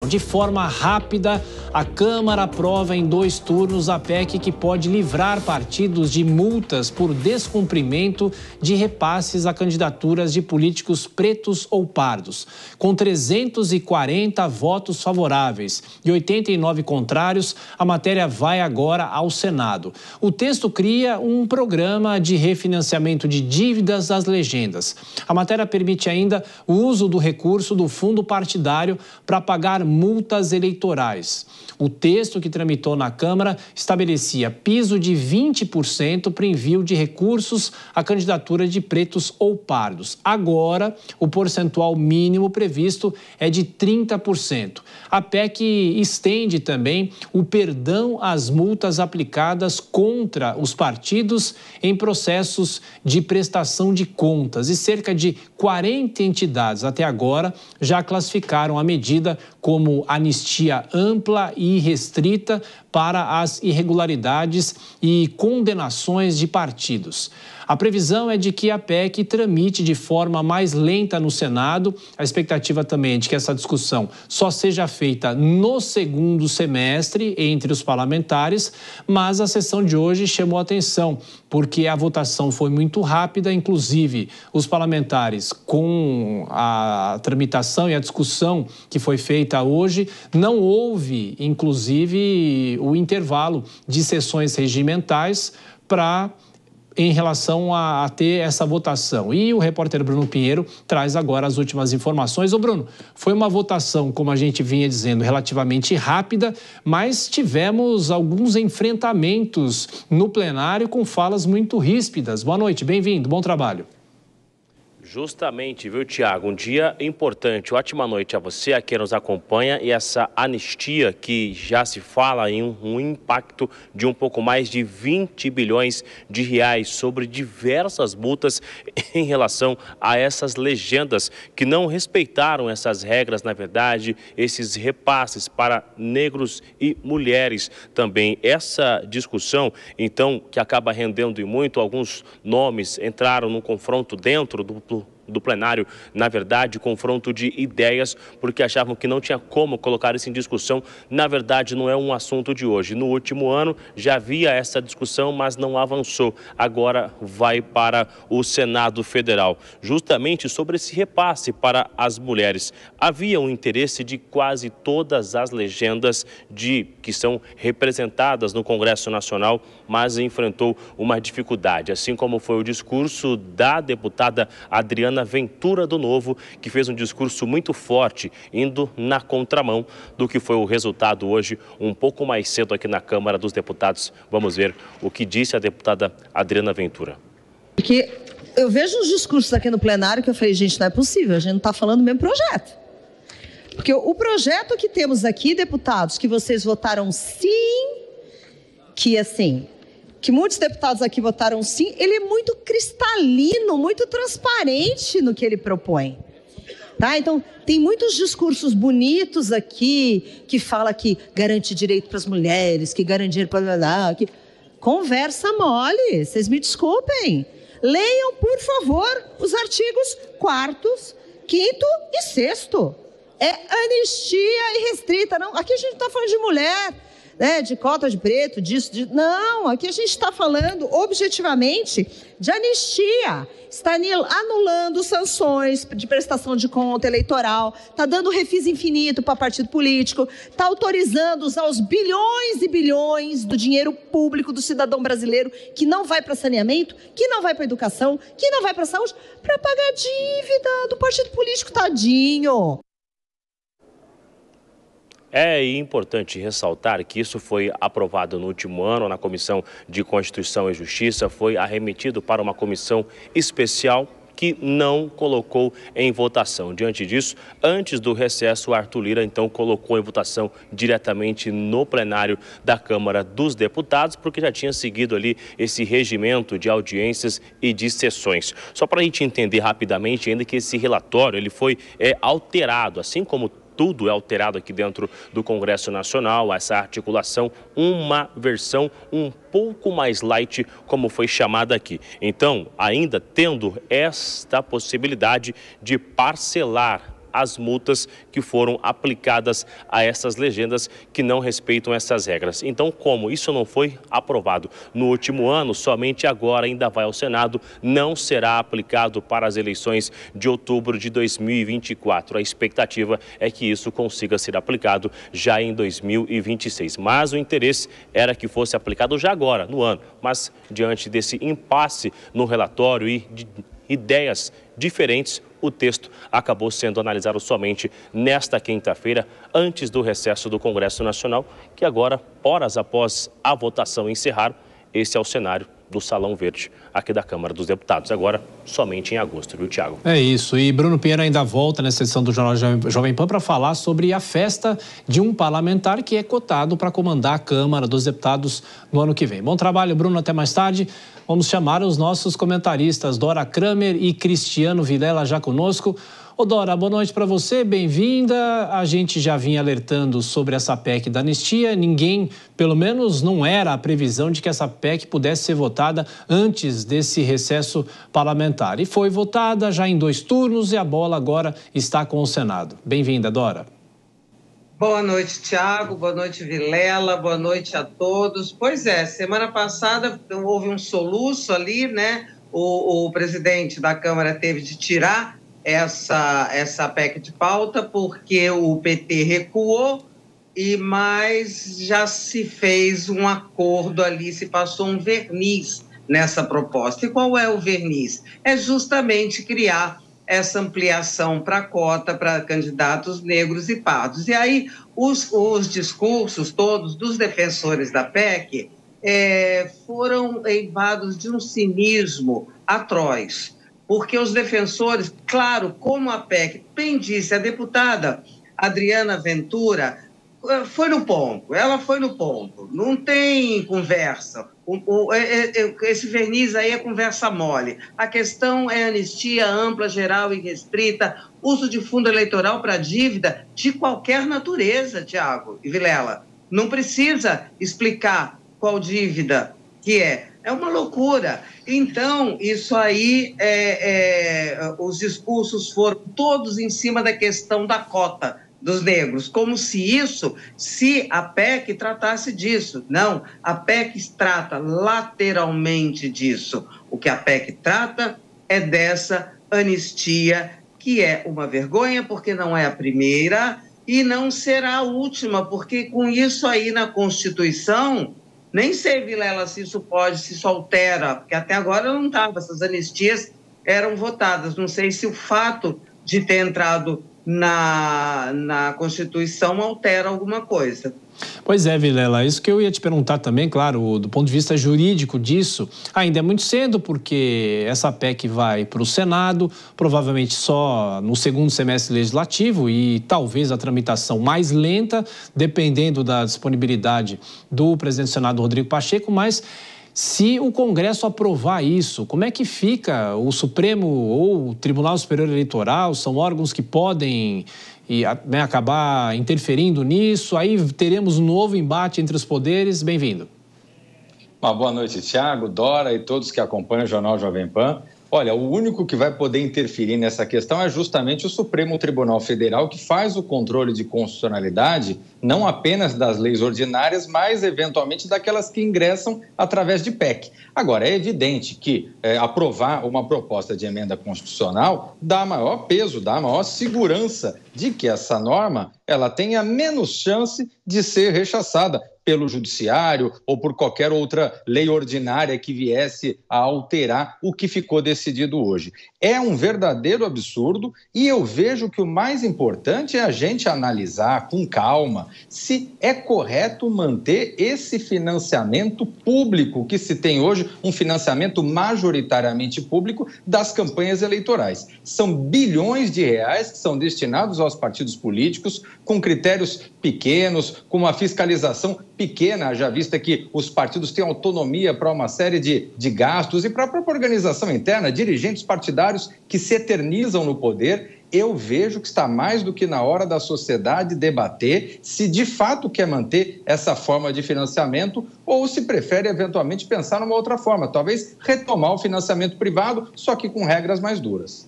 De forma rápida, a Câmara aprova em 2 turnos a PEC que pode livrar partidos de multas por descumprimento de repasses a candidaturas de políticos pretos ou pardos. Com 340 votos favoráveis e 89 contrários, a matéria vai agora ao Senado. O texto cria um programa de refinanciamento de dívidas das legendas. A matéria permite ainda o uso do recurso do fundo partidário para pagar multas eleitorais. O texto que tramitou na Câmara estabelecia piso de 20% para envio de recursos à candidatura de pretos ou pardos. Agora, o percentual mínimo previsto é de 30%. A PEC estende também o perdão às multas aplicadas contra os partidos em processos de prestação de contas, e cerca de 40 entidades até agora já classificaram a medida como anistia ampla e restrita para as irregularidades e condenações de partidos. A previsão é de que a PEC tramite de forma mais lenta no Senado. A expectativa também é de que essa discussão só seja feita no segundo semestre entre os parlamentares, mas a sessão de hoje chamou atenção, porque a votação foi muito rápida, inclusive os parlamentares, com a tramitação e a discussão que foi feita hoje, não houve, inclusive, o intervalo de sessões regimentais em relação a ter essa votação. E o repórter Bruno Pinheiro traz agora as últimas informações. Ô Bruno, foi uma votação, como a gente vinha dizendo, relativamente rápida, mas tivemos alguns enfrentamentos no plenário com falas muito ríspidas. Boa noite, bem-vindo, bom trabalho. Justamente, viu, Tiago? Um dia importante. Ótima noite a você, a quem nos acompanha. E essa anistia que já se fala em um impacto de um pouco mais de 20 bilhões de reais sobre diversas multas em relação a essas legendas que não respeitaram essas regras, na verdade, esses repasses para negros e mulheres também. Essa discussão, então, que acaba rendendo e muito, alguns nomes entraram no confronto dentro do plenário, na verdade, confronto de ideias, porque achavam que não tinha como colocar isso em discussão. Na verdade, não é um assunto de hoje. No último ano já havia essa discussão, mas não avançou. Agora vai para o Senado Federal, justamente sobre esse repasse para as mulheres. Havia um interesse de quase todas as legendas que são representadas no Congresso Nacional, mas enfrentou uma dificuldade, assim como foi o discurso da deputada Adriana Ventura do Novo, que fez um discurso muito forte, indo na contramão do que foi o resultado hoje, um pouco mais cedo aqui na Câmara dos Deputados. Vamos ver o que disse a deputada Adriana Ventura. Porque eu vejo uns discursos aqui no plenário que eu falei, gente, não é possível, a gente não está falando do mesmo projeto. Porque o projeto que temos aqui, deputados, que vocês votaram sim, que muitos deputados aqui votaram sim, ele é muito cristalino, muito transparente no que ele propõe. Tá? Então, tem muitos discursos bonitos aqui, que fala que garante direito para as mulheres, que garante dinheiro para... Conversa mole, vocês me desculpem. Leiam, por favor, os artigos 4º, 5º e 6º. É anistia irrestrita. Não, aqui a gente não está falando de mulher, né, de cota de preto, não, aqui a gente está falando objetivamente de anistia, está anulando sanções de prestação de conta eleitoral, está dando refis infinito para partido político, está autorizando usar os bilhões e bilhões do dinheiro público do cidadão brasileiro que não vai para saneamento, que não vai para educação, que não vai para saúde, para pagar dívida do partido político, tadinho. É importante ressaltar que isso foi aprovado no último ano na Comissão de Constituição e Justiça, foi arremetido para uma comissão especial que não colocou em votação. Diante disso, antes do recesso, o Arthur Lira então colocou em votação diretamente no plenário da Câmara dos Deputados, porque já tinha seguido ali esse regimento de audiências e de sessões. Só para a gente entender rapidamente ainda que esse relatório ele foi alterado, assim como tudo é alterado aqui dentro do Congresso Nacional, essa articulação, uma versão um pouco mais light, como foi chamada aqui. Então, ainda tendo esta possibilidade de parcelar as multas que foram aplicadas a essas legendas que não respeitam essas regras. Então, como isso não foi aprovado no último ano, somente agora ainda vai ao Senado, não será aplicado para as eleições de outubro de 2024. A expectativa é que isso consiga ser aplicado já em 2026. Mas o interesse era que fosse aplicado já agora, no ano. Mas, diante desse impasse no relatório e de ideias diferentes, o texto acabou sendo analisado somente nesta quinta-feira, antes do recesso do Congresso Nacional, que agora, horas após a votação encerrar, esse é o cenário do Salão Verde aqui da Câmara dos Deputados, agora somente em agosto, viu, Thiago? É isso, e Bruno Pinheiro ainda volta nessa edição do Jornal Jovem Pan para falar sobre a festa de um parlamentar que é cotado para comandar a Câmara dos Deputados no ano que vem. Bom trabalho, Bruno, até mais tarde. Vamos chamar os nossos comentaristas, Dora Kramer e Cristiano Vilela, já conosco. Ô Dora, boa noite para você, bem-vinda. A gente já vinha alertando sobre essa PEC da anistia. Ninguém, pelo menos não era a previsão de que essa PEC pudesse ser votada antes desse recesso parlamentar. E foi votada já em 2 turnos e a bola agora está com o Senado. Bem-vinda, Dora. Boa noite, Thiago. Boa noite, Vilela. Boa noite a todos. Pois é, semana passada houve um soluço ali, né? O presidente da Câmara teve de tirar essa PEC de pauta porque o PT recuou, mas já se fez um acordo ali, se passou um verniz nessa proposta. E qual é o verniz? É justamente criar essa ampliação para a cota para candidatos negros e pardos. E aí os discursos todos dos defensores da PEC foram eivados de um cinismo atroz, porque os defensores, claro, como a PEC, bem disse a deputada Adriana Ventura, foi no ponto, ela foi no ponto, não tem conversa. Esse verniz aí é conversa mole. A questão é anistia ampla, geral e restrita, uso de fundo eleitoral para dívida de qualquer natureza, Thiago e Vilela. Não precisa explicar qual dívida que é. É uma loucura. Então, isso aí, os discursos foram todos em cima da questão da cota dos negros, como se a PEC tratasse disso. Não, a PEC trata lateralmente disso. O que a PEC trata é dessa anistia, que é uma vergonha, porque não é a primeira e não será a última, porque com isso aí na Constituição, nem sei, Vilela, se isso altera, porque até agora não estava, essas anistias eram votadas. Não sei se o fato de ter entrado na Constituição altera alguma coisa. Pois é, Vilela, isso que eu ia te perguntar também, claro, do ponto de vista jurídico disso, ainda é muito cedo, porque essa PEC vai para o Senado, provavelmente só no segundo semestre legislativo e talvez a tramitação mais lenta, dependendo da disponibilidade do presidente do Senado, Rodrigo Pacheco, mas se o Congresso aprovar isso, como é que fica o Supremo ou o Tribunal Superior Eleitoral? São órgãos que podem acabar interferindo nisso. Aí teremos um novo embate entre os poderes. Bem-vindo. Uma boa noite, Thiago, Dora e todos que acompanham o Jornal Jovem Pan. Olha, o único que vai poder interferir nessa questão é justamente o Supremo Tribunal Federal, que faz o controle de constitucionalidade não apenas das leis ordinárias, mas eventualmente daquelas que ingressam através de PEC. Agora, é evidente que aprovar uma proposta de emenda constitucional dá maior peso, dá maior segurança de que essa norma ela tenha menos chance de ser rechaçada pelo judiciário ou por qualquer outra lei ordinária que viesse a alterar o que ficou decidido hoje. É um verdadeiro absurdo e eu vejo que o mais importante é a gente analisar com calma se é correto manter esse financiamento público que se tem hoje, um financiamento majoritariamente público das campanhas eleitorais. São bilhões de reais que são destinados aos partidos políticos com critérios pequenos, com uma fiscalização pequena, já vista que os partidos têm autonomia para uma série de gastos e para a própria organização interna, dirigentes partidários que se eternizam no poder. Eu vejo que está mais do que na hora da sociedade debater se de fato quer manter essa forma de financiamento ou se prefere eventualmente pensar numa outra forma, talvez retomar o financiamento privado, só que com regras mais duras.